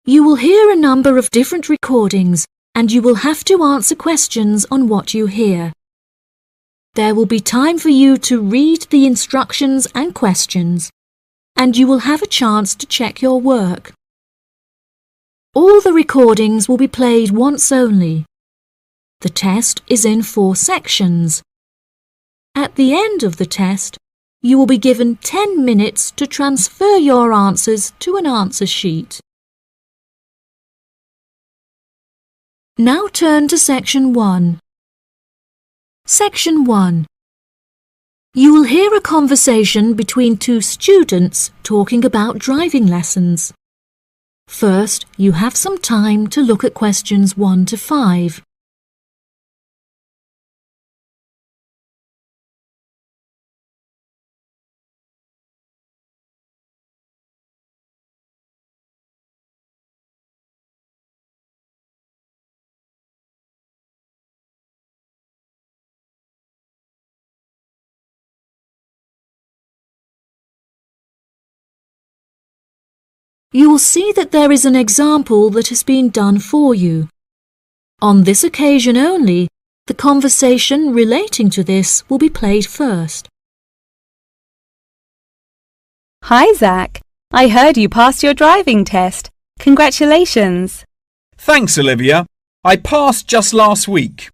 You will hear a number of different recordings and you will have to answer questions on what you hear. There will be time for you to read the instructions and questions, and you will have a chance to check your work. All the recordings will be played once only. The test is in 4 sections. At the end of the test, you will be given 10 minutes to transfer your answers to an answer sheet. Now turn to Section 1. Section 1. You will hear a conversation between 2 students talking about driving lessons. First, you have some time to look at questions 1 to 5. You will see that there is an example that has been done for you. On this occasion only, the conversation relating to this will be played first. Hi, Zach. I heard you passed your driving test. Congratulations. Thanks, Olivia. I passed just last week.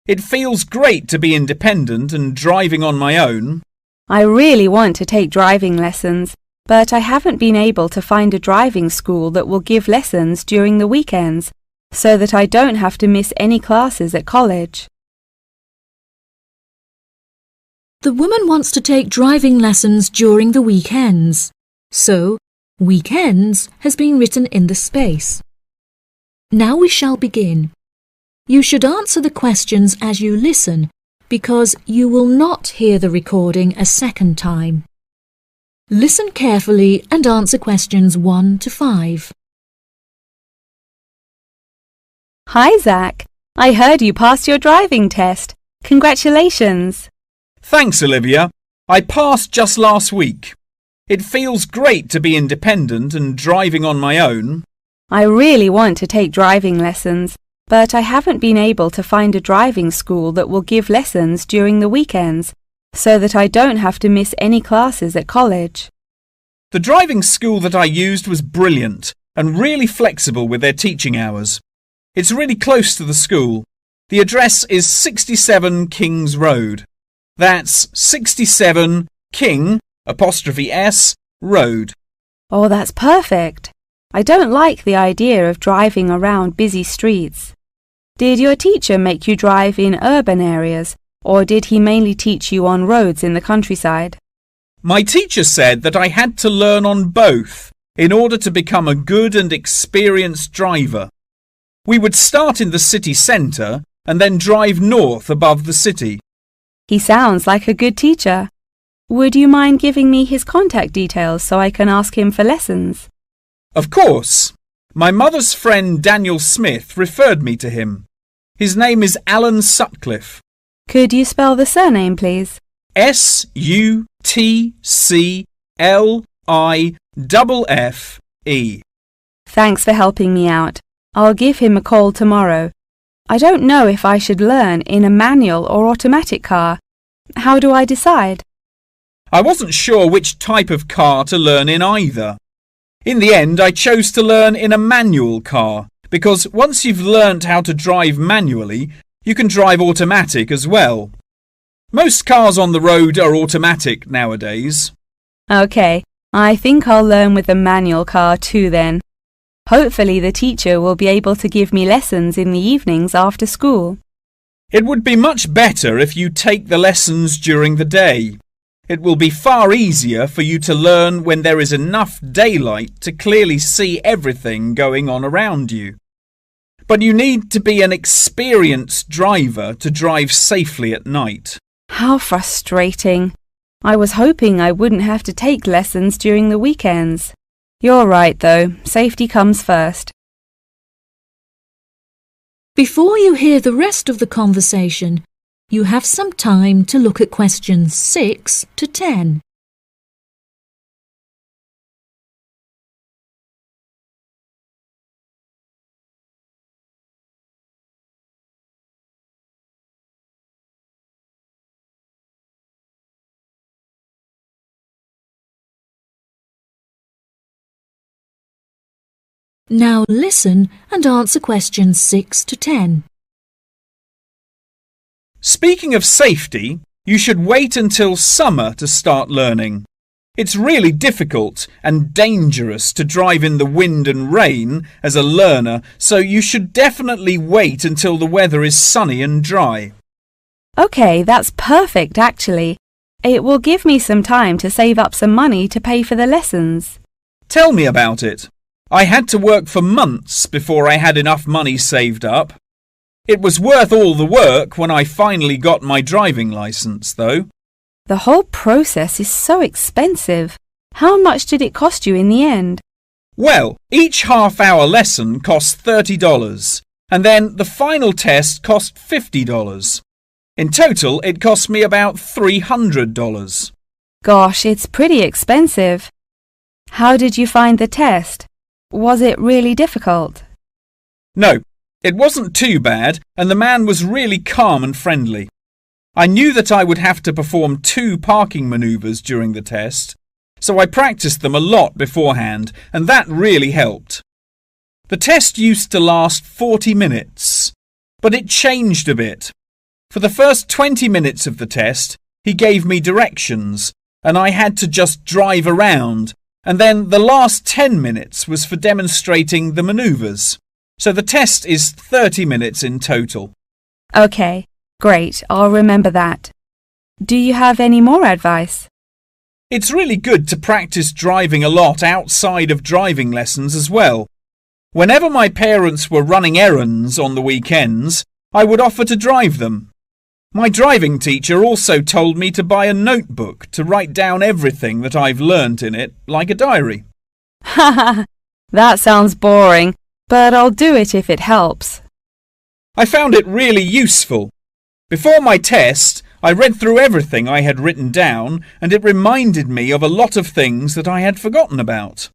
It feels great to be independent and driving on my own. I really want to take driving lessons, but I haven't been able to find a driving school that will give lessons during the weekends, so that I don't have to miss any classes at college. The woman wants to take driving lessons during the weekends, so weekends has been written in the space. Now we shall begin. You should answer the questions as you listen, because you will not hear the recording a second time. Listen carefully and answer questions 1 to 5. Hi, Zach. I heard you passed your driving test. Congratulations. Thanks, Olivia. I passed just last week. It feels great to be independent and driving on my own. I really want to take driving lessons, but I haven't been able to find a driving school that will give lessons during the weekends, so that I don't have to miss any classes at college. The driving school that I used was brilliant and really flexible with their teaching hours. It's really close to the school. The address is 67 Kings Road. That's 67 King '(S) Road. Oh, that's perfect. I don't like the idea of driving around busy streets. Did your teacher make you drive in urban areas, or did he mainly teach you on roads in the countryside? My teacher said that I had to learn on both in order to become a good and experienced driver. We would start in the city centre and then drive north above the city. He sounds like a good teacher. Would you mind giving me his contact details so I can ask him for lessons? Of course. My mother's friend Daniel Smith referred me to him. His name is Alan Sutcliffe. Could you spell the surname, please? Sutcliffe. Thanks for helping me out. I'll give him a call tomorrow. I don't know if I should learn in a manual or automatic car. How do I decide? I wasn't sure which type of car to learn in either. In the end, I chose to learn in a manual car because once you've learnt how to drive manually, you can drive automatic as well. Most cars on the road are automatic nowadays. OK, I think I'll learn with a manual car too then. Hopefully the teacher will be able to give me lessons in the evenings after school. It would be much better if you take the lessons during the day. It will be far easier for you to learn when there is enough daylight to clearly see everything going on around you. But you need to be an experienced driver to drive safely at night. How frustrating. I was hoping I wouldn't have to take lessons during the weekends. You're right, though. Safety comes first. Before you hear the rest of the conversation, you have some time to look at questions 6 to 10. Now listen and answer questions 6 to 10. Speaking of safety, you should wait until summer to start learning. It's really difficult and dangerous to drive in the wind and rain as a learner, so you should definitely wait until the weather is sunny and dry. OK, that's perfect actually. It will give me some time to save up some money to pay for the lessons. Tell me about it. I had to work for months before I had enough money saved up. It was worth all the work when I finally got my driving licence, though. The whole process is so expensive. How much did it cost you in the end? Well, each half-hour lesson cost $30, and then the final test cost $50. In total, it cost me about $300. Gosh, it's pretty expensive. How did you find the test? Was it really difficult? No, it wasn't too bad, and the man was really calm and friendly. I knew that I would have to perform 2 parking manoeuvres during the test, so I practiced them a lot beforehand, and that really helped. The test used to last 40 minutes, but it changed a bit. For the first 20 minutes of the test, he gave me directions, and I had to just drive around, and then the last 10 minutes was for demonstrating the manoeuvres. So the test is 30 minutes in total. OK, great, I'll remember that. Do you have any more advice? It's really good to practice driving a lot outside of driving lessons as well. Whenever my parents were running errands on the weekends, I would offer to drive them. My driving teacher also told me to buy a notebook to write down everything that I've learnt in it, like a diary. Haha, that sounds boring, but I'll do it if it helps. I found it really useful. Before my test, I read through everything I had written down, and it reminded me of a lot of things that I had forgotten about.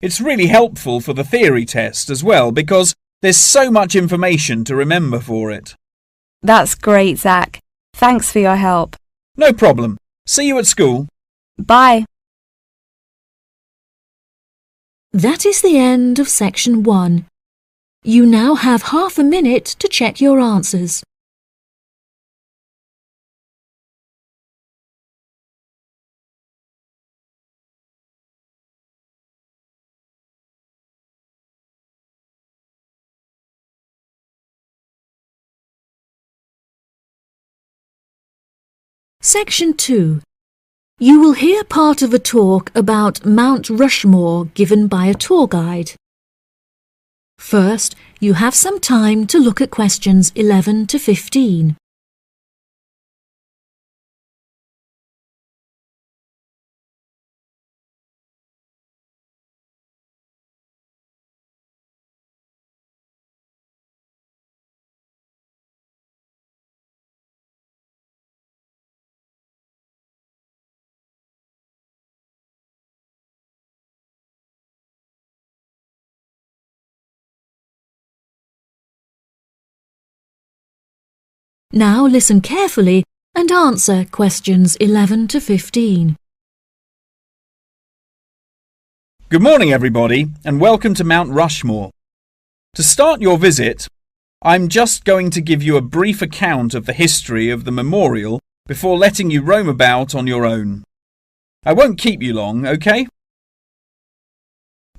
It's really helpful for the theory test as well, because there's so much information to remember for it. That's great, Zach. Thanks for your help. No problem. See you at school. Bye. That is the end of section 1. You now have half a minute to check your answers. Section 2. You will hear part of a talk about Mount Rushmore given by a tour guide. First, you have some time to look at questions 11 to 15. Now listen carefully and answer questions 11 to 15. Good morning, everybody, and welcome to Mount Rushmore. To start your visit, I'm just going to give you a brief account of the history of the memorial before letting you roam about on your own. I won't keep you long, okay?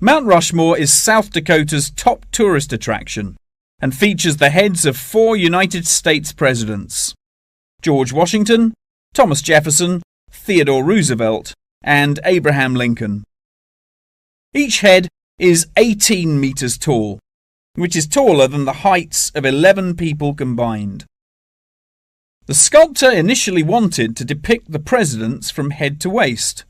Mount Rushmore is South Dakota's top tourist attraction and features the heads of 4 United States presidents: George Washington, Thomas Jefferson, Theodore Roosevelt, and Abraham Lincoln. Each head is 18 meters tall, which is taller than the heights of 11 people combined. The sculptor initially wanted to depict the presidents from head to waist,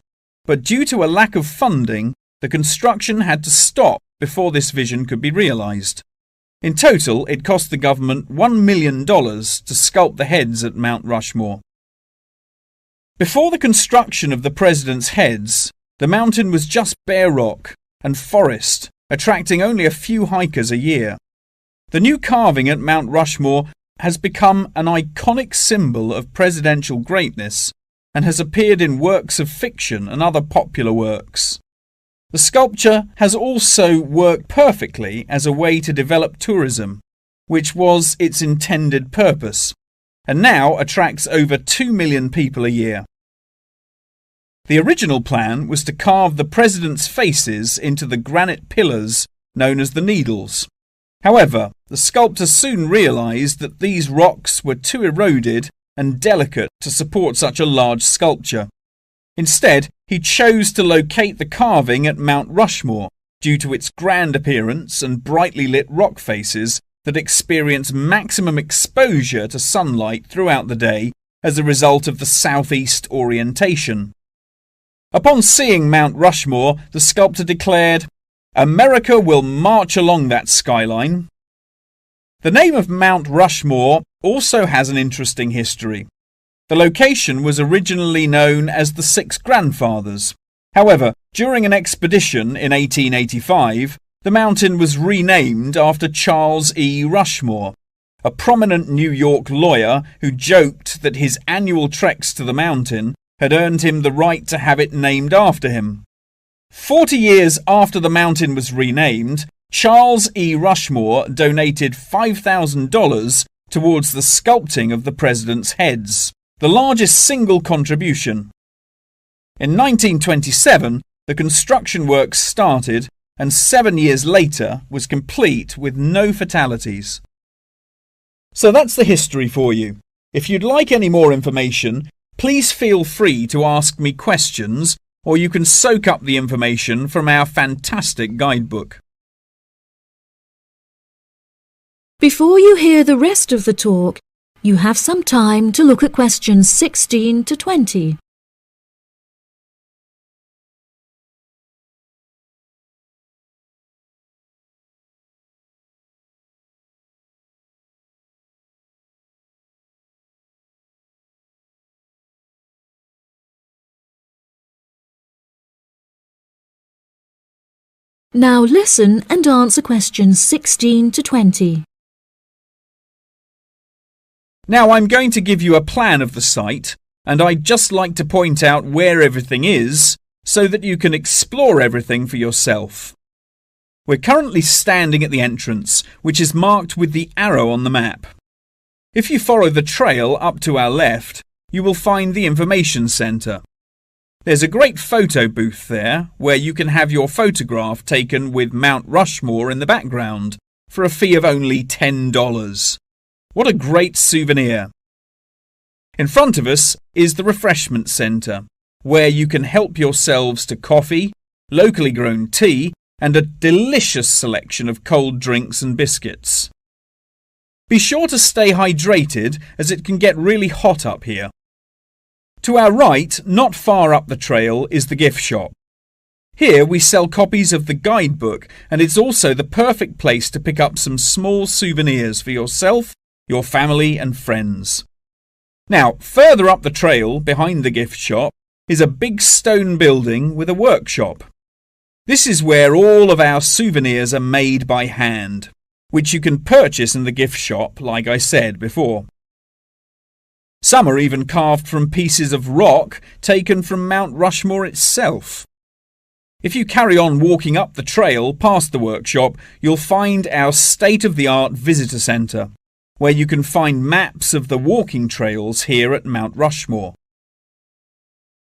but due to a lack of funding, the construction had to stop before this vision could be realized. In total, it cost the government $1 million to sculpt the heads at Mount Rushmore. Before the construction of the presidents' heads, the mountain was just bare rock and forest, attracting only a few hikers a year. The new carving at Mount Rushmore has become an iconic symbol of presidential greatness and has appeared in works of fiction and other popular works. The sculpture has also worked perfectly as a way to develop tourism, which was its intended purpose, and now attracts over 2 million people a year. The original plan was to carve the president's faces into the granite pillars known as the Needles. However, the sculptor soon realised that these rocks were too eroded and delicate to support such a large sculpture. Instead, he chose to locate the carving at Mount Rushmore due to its grand appearance and brightly lit rock faces that experience maximum exposure to sunlight throughout the day as a result of the southeast orientation. Upon seeing Mount Rushmore, the sculptor declared, "America will march along that skyline." The name of Mount Rushmore also has an interesting history. The location was originally known as the Six Grandfathers. However, during an expedition in 1885, the mountain was renamed after Charles E. Rushmore, a prominent New York lawyer who joked that his annual treks to the mountain had earned him the right to have it named after him. 40 years after the mountain was renamed, Charles E. Rushmore donated $5,000 towards the sculpting of the president's heads, the largest single contribution. In 1927, the construction works started and 7 years later was complete with no fatalities. So that's the history for you. If you'd like any more information, please feel free to ask me questions, or you can soak up the information from our fantastic guidebook. Before you hear the rest of the talk, you have some time to look at questions 16 to 20. Now listen and answer questions 16 to 20. Now I'm going to give you a plan of the site, and I'd just like to point out where everything is so that you can explore everything for yourself. We're currently standing at the entrance, which is marked with the arrow on the map. If you follow the trail up to our left, you will find the information centre. There's a great photo booth there where you can have your photograph taken with Mount Rushmore in the background for a fee of only $10. What a great souvenir! In front of us is the refreshment centre, where you can help yourselves to coffee, locally grown tea, and a delicious selection of cold drinks and biscuits. Be sure to stay hydrated as it can get really hot up here. To our right, not far up the trail, is the gift shop. Here we sell copies of the guidebook, and it's also the perfect place to pick up some small souvenirs for yourself, your family and friends. Now, further up the trail, behind the gift shop, is a big stone building with a workshop. This is where all of our souvenirs are made by hand, which you can purchase in the gift shop, like I said before. Some are even carved from pieces of rock taken from Mount Rushmore itself. If you carry on walking up the trail past the workshop, you'll find our state-of-the-art visitor centre, where you can find maps of the walking trails here at Mount Rushmore.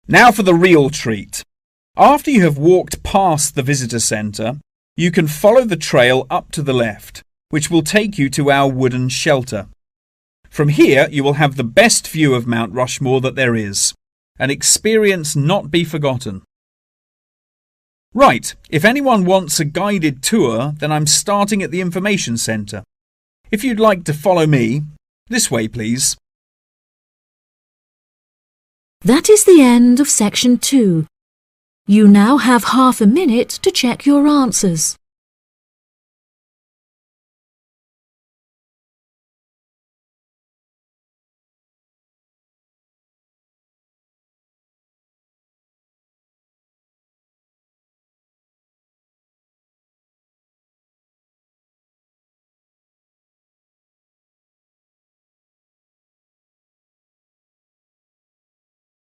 Now for the real treat. After you have walked past the visitor centre, you can follow the trail up to the left, which will take you to our wooden shelter. From here you will have the best view of Mount Rushmore that there is, an experience not be forgotten. Right, if anyone wants a guided tour, then I'm starting at the information centre. If you'd like to follow me, this way please. That is the end of section 2. You now have half a minute to check your answers.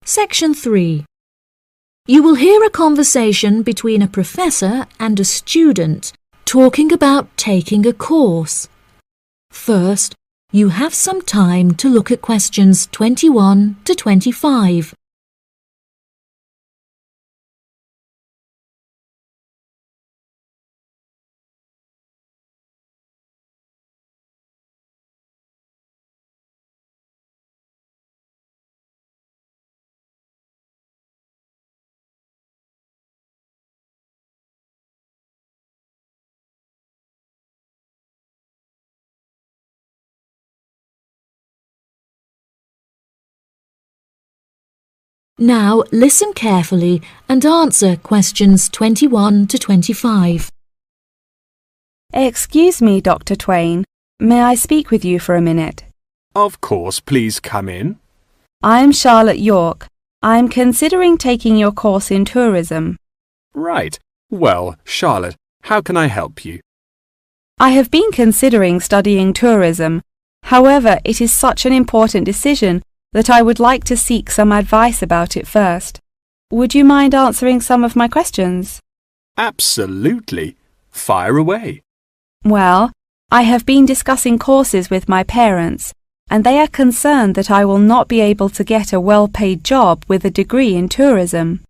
Section 3. You will hear a conversation between a professor and a student talking about taking a course. First, you have some time to look at questions 21 to 25. Now listen carefully and answer questions 21 to 25. Excuse me, Dr. Twain. May I speak with you for a minute? Of course, please come in. I'm Charlotte York. I'm considering taking your course in tourism. Right. Well, Charlotte, how can I help you? I have been considering studying tourism. However, it is such an important decision that I would like to seek some advice about it first. Would you mind answering some of my questions? Absolutely. Fire away. Well, I have been discussing courses with my parents, and they are concerned that I will not be able to get a well-paid job with a degree in tourism.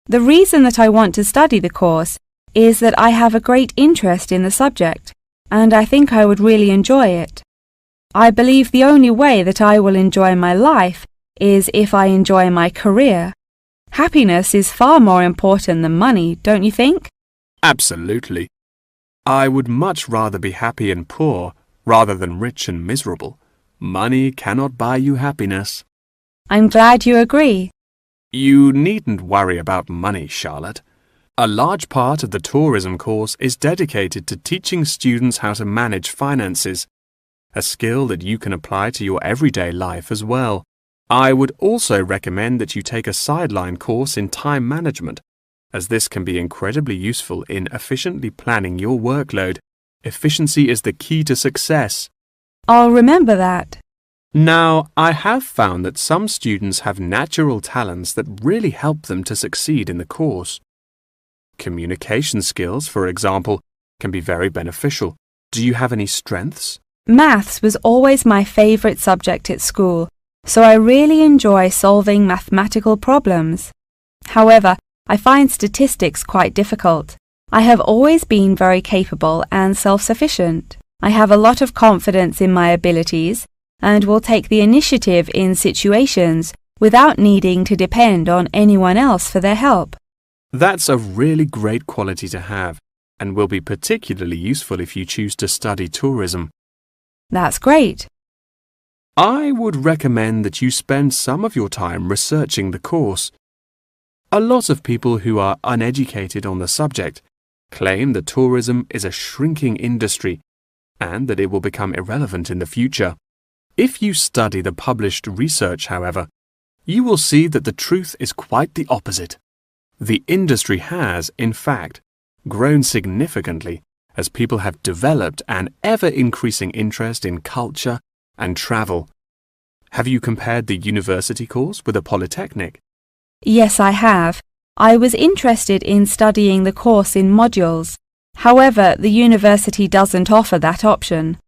The reason that I want to study the course is that I have a great interest in the subject, and I think I would really enjoy it. I believe the only way that I will enjoy my life is if I enjoy my career. Happiness is far more important than money, don't you think? Absolutely. I would much rather be happy and poor rather than rich and miserable. Money cannot buy you happiness. I'm glad you agree. You needn't worry about money, Charlotte. A large part of the tourism course is dedicated to teaching students how to manage finances, a skill that you can apply to your everyday life as well. I would also recommend that you take a sideline course in time management, as this can be incredibly useful in efficiently planning your workload. Efficiency is the key to success. I'll remember that. Now, I have found that some students have natural talents that really help them to succeed in the course. Communication skills, for example, can be very beneficial. Do you have any strengths? Maths was always my favourite subject at school, so I really enjoy solving mathematical problems. However, I find statistics quite difficult. I have always been very capable and self-sufficient. I have a lot of confidence in my abilities and will take the initiative in situations without needing to depend on anyone else for their help. That's a really great quality to have and will be particularly useful if you choose to study tourism. That's great. I would recommend that you spend some of your time researching the course. A lot of people who are uneducated on the subject claim that tourism is a shrinking industry and that it will become irrelevant in the future. If you study the published research, however, you will see that the truth is quite the opposite. The industry has, in fact, grown significantly as people have developed an ever-increasing interest in culture and travel. Have you compared the university course with a polytechnic? Yes, I have. I was interested in studying the course in modules. However, the university doesn't offer that option.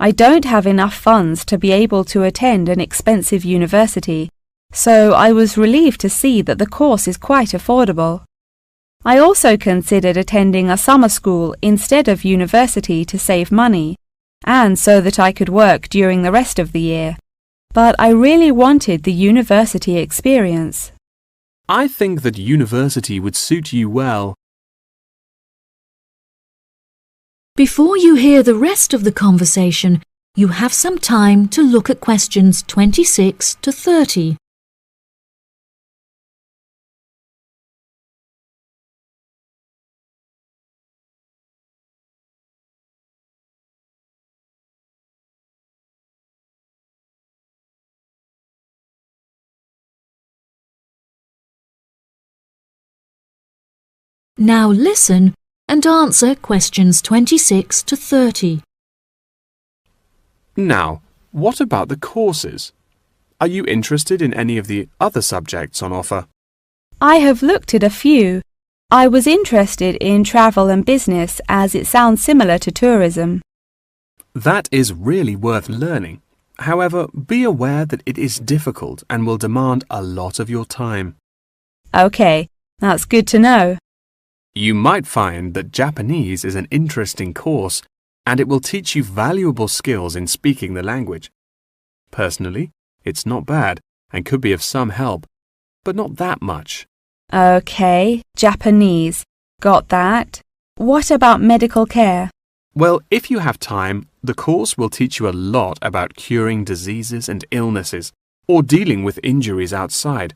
I don't have enough funds to be able to attend an expensive university, so I was relieved to see that the course is quite affordable. I also considered attending a summer school instead of university to save money, and so that I could work during the rest of the year. But I really wanted the university experience. I think that university would suit you well. Before you hear the rest of the conversation, you have some time to look at questions 26 to 30. Now listen and answer questions 26 to 30. Now, what about the courses? Are you interested in any of the other subjects on offer? I have looked at a few. I was interested in travel and business as it sounds similar to tourism. That is really worth learning. However, be aware that it is difficult and will demand a lot of your time. Okay, that's good to know. You might find that Japanese is an interesting course and it will teach you valuable skills in speaking the language. Personally, it's not bad and could be of some help, but not that much. Okay, Japanese. Got that. What about medical care? Well, if you have time, the course will teach you a lot about curing diseases and illnesses or dealing with injuries outside,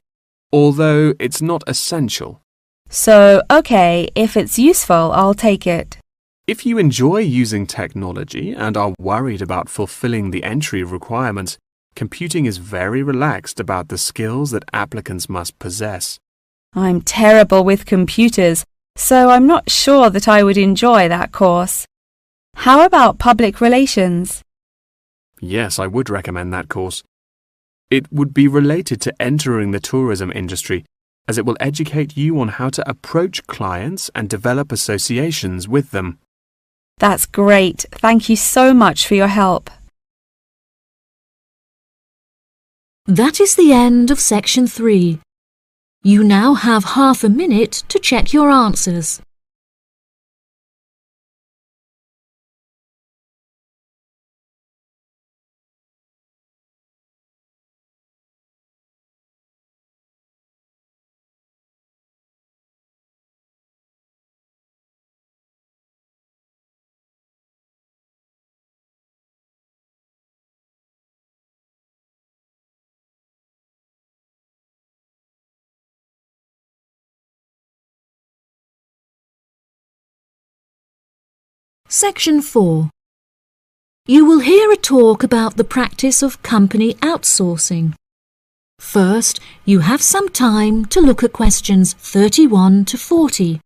although it's not essential. So, okay, if it's useful, I'll take it. If you enjoy using technology and are worried about fulfilling the entry requirements, computing is very relaxed about the skills that applicants must possess. I'm terrible with computers, so I'm not sure that I would enjoy that course. How about public relations? Yes, I would recommend that course. It would be related to entering the tourism industry, as it will educate you on how to approach clients and develop associations with them. That's great. Thank you so much for your help. That is the end of section 3. You now have half a minute to check your answers. Section 4. You will hear a talk about the practice of company outsourcing. First, you have some time to look at questions 31 to 40.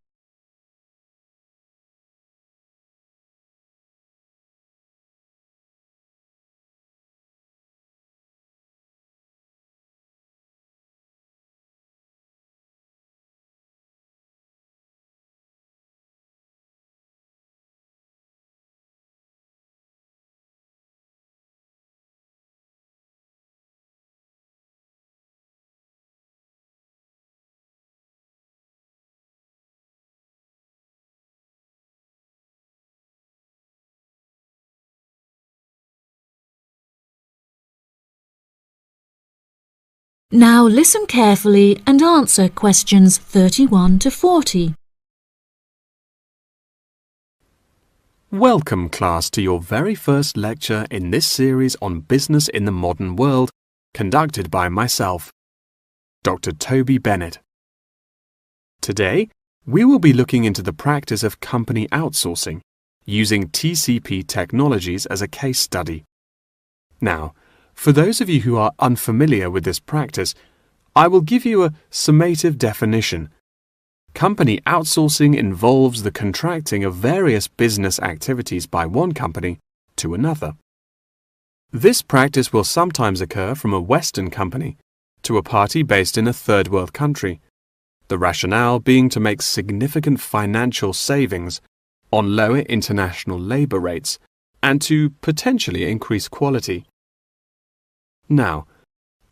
Now listen carefully and answer questions 31 to 40. Welcome, class, to your very first lecture in this series on business in the modern world, conducted by myself, Dr. Toby Bennett. Today, we will be looking into the practice of company outsourcing, using TCP technologies as a case study. Now, for those of you who are unfamiliar with this practice, I will give you a summative definition. Company outsourcing involves the contracting of various business activities by one company to another. This practice will sometimes occur from a Western company to a party based in a third world country, the rationale being to make significant financial savings on lower international labour rates and to potentially increase quality. Now,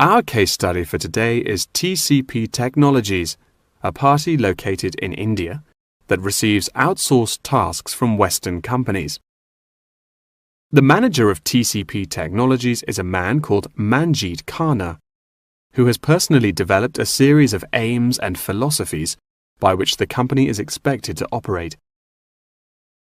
our case study for today is TCP Technologies, a party located in India that receives outsourced tasks from Western companies. The manager of TCP Technologies is a man called Manjeet Khanna, who has personally developed a series of aims and philosophies by which the company is expected to operate.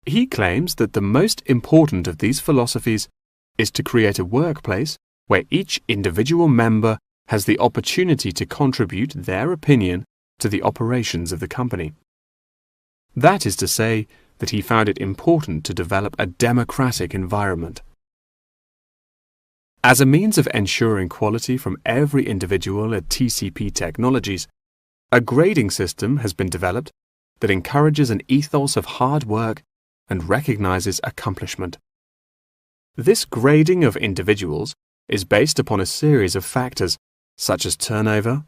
He claims that the most important of these philosophies is to create a workplace where each individual member has the opportunity to contribute their opinion to the operations of the company. That is to say that he found it important to develop a democratic environment. As a means of ensuring quality from every individual at TCP Technologies, a grading system has been developed that encourages an ethos of hard work and recognizes accomplishment. This grading of individuals is based upon a series of factors such as turnover,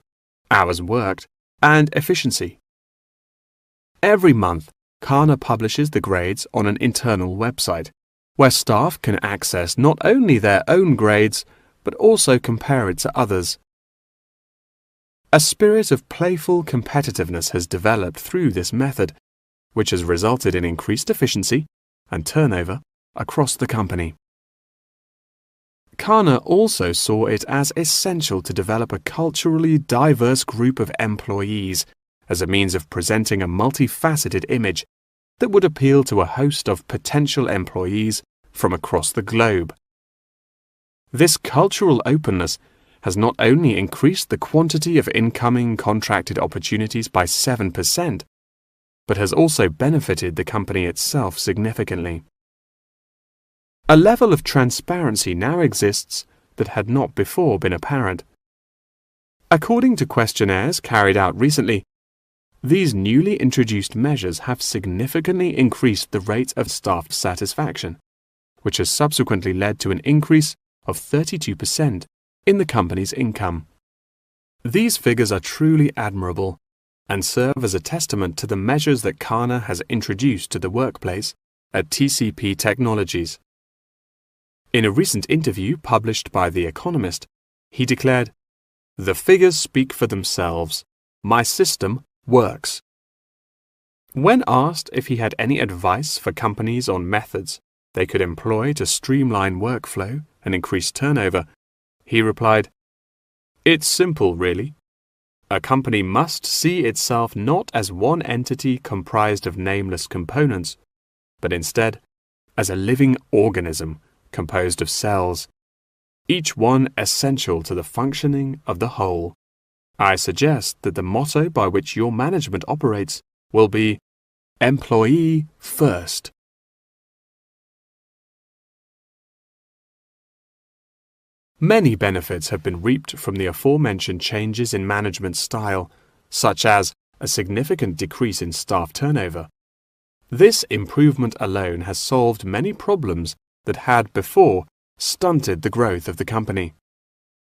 hours worked, and efficiency. Every month, Kana publishes the grades on an internal website, where staff can access not only their own grades, but also compare it to others. A spirit of playful competitiveness has developed through this method, which has resulted in increased efficiency and turnover across the company. Kana also saw it as essential to develop a culturally diverse group of employees as a means of presenting a multifaceted image that would appeal to a host of potential employees from across the globe. This cultural openness has not only increased the quantity of incoming contracted opportunities by 7%, but has also benefited the company itself significantly. A level of transparency now exists that had not before been apparent. According to questionnaires carried out recently, these newly introduced measures have significantly increased the rate of staff satisfaction, which has subsequently led to an increase of 32% in the company's income. These figures are truly admirable and serve as a testament to the measures that Kana has introduced to the workplace at TCP Technologies. In a recent interview published by The Economist, he declared, "The figures speak for themselves. My system works." When asked if he had any advice for companies on methods they could employ to streamline workflow and increase turnover, he replied, "It's simple, really. A company must see itself not as one entity comprised of nameless components, but instead as a living organism composed of cells, each one essential to the functioning of the whole. I suggest that the motto by which your management operates will be employee first." Many benefits have been reaped from the aforementioned changes in management style, such as a significant decrease in staff turnover. This improvement alone has solved many problems that had before stunted the growth of the company.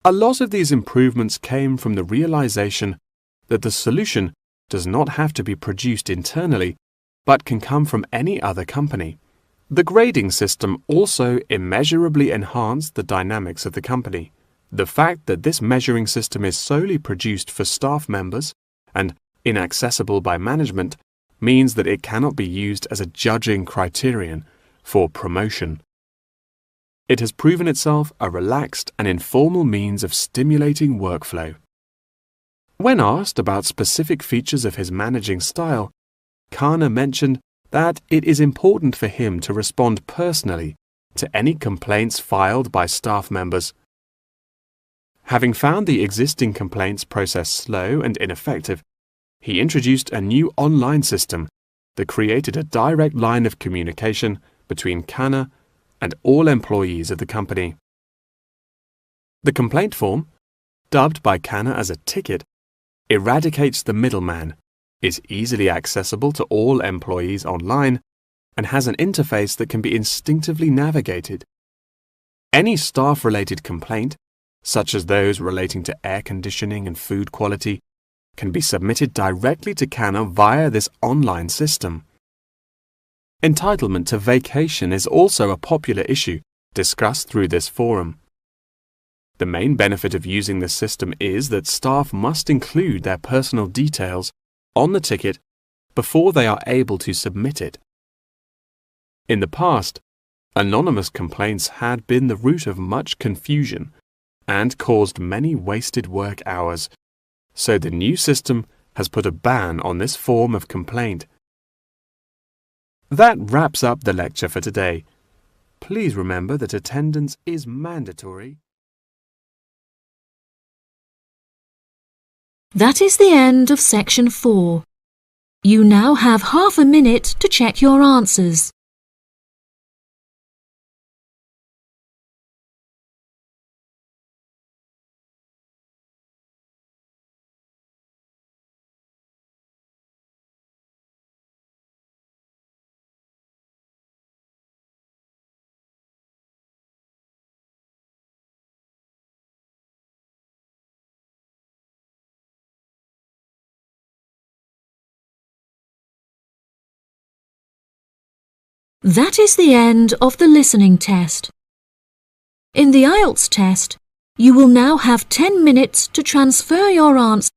A lot of these improvements came from the realization that the solution does not have to be produced internally, but can come from any other company. The grading system also immeasurably enhanced the dynamics of the company. The fact that this measuring system is solely produced for staff members and inaccessible by management means that it cannot be used as a judging criterion for promotion. It has proven itself a relaxed and informal means of stimulating workflow. When asked about specific features of his managing style, Kana mentioned that it is important for him to respond personally to any complaints filed by staff members. Having found the existing complaints process slow and ineffective, he introduced a new online system that created a direct line of communication between Kana and all employees of the company. The complaint form, dubbed by Kana as a ticket, eradicates the middleman, is easily accessible to all employees online, and has an interface that can be instinctively navigated. Any staff-related complaint, such as those relating to air conditioning and food quality, can be submitted directly to Kana via this online system. Entitlement to vacation is also a popular issue discussed through this forum. The main benefit of using this system is that staff must include their personal details on the ticket before they are able to submit it. In the past, anonymous complaints had been the root of much confusion and caused many wasted work hours, so the new system has put a ban on this form of complaint. That wraps up the lecture for today. Please remember that attendance is mandatory. That is the end of section 4. You now have half a minute to check your answers. That is the end of the listening test. In the Ielts test, you will now have 10 minutes to transfer your answers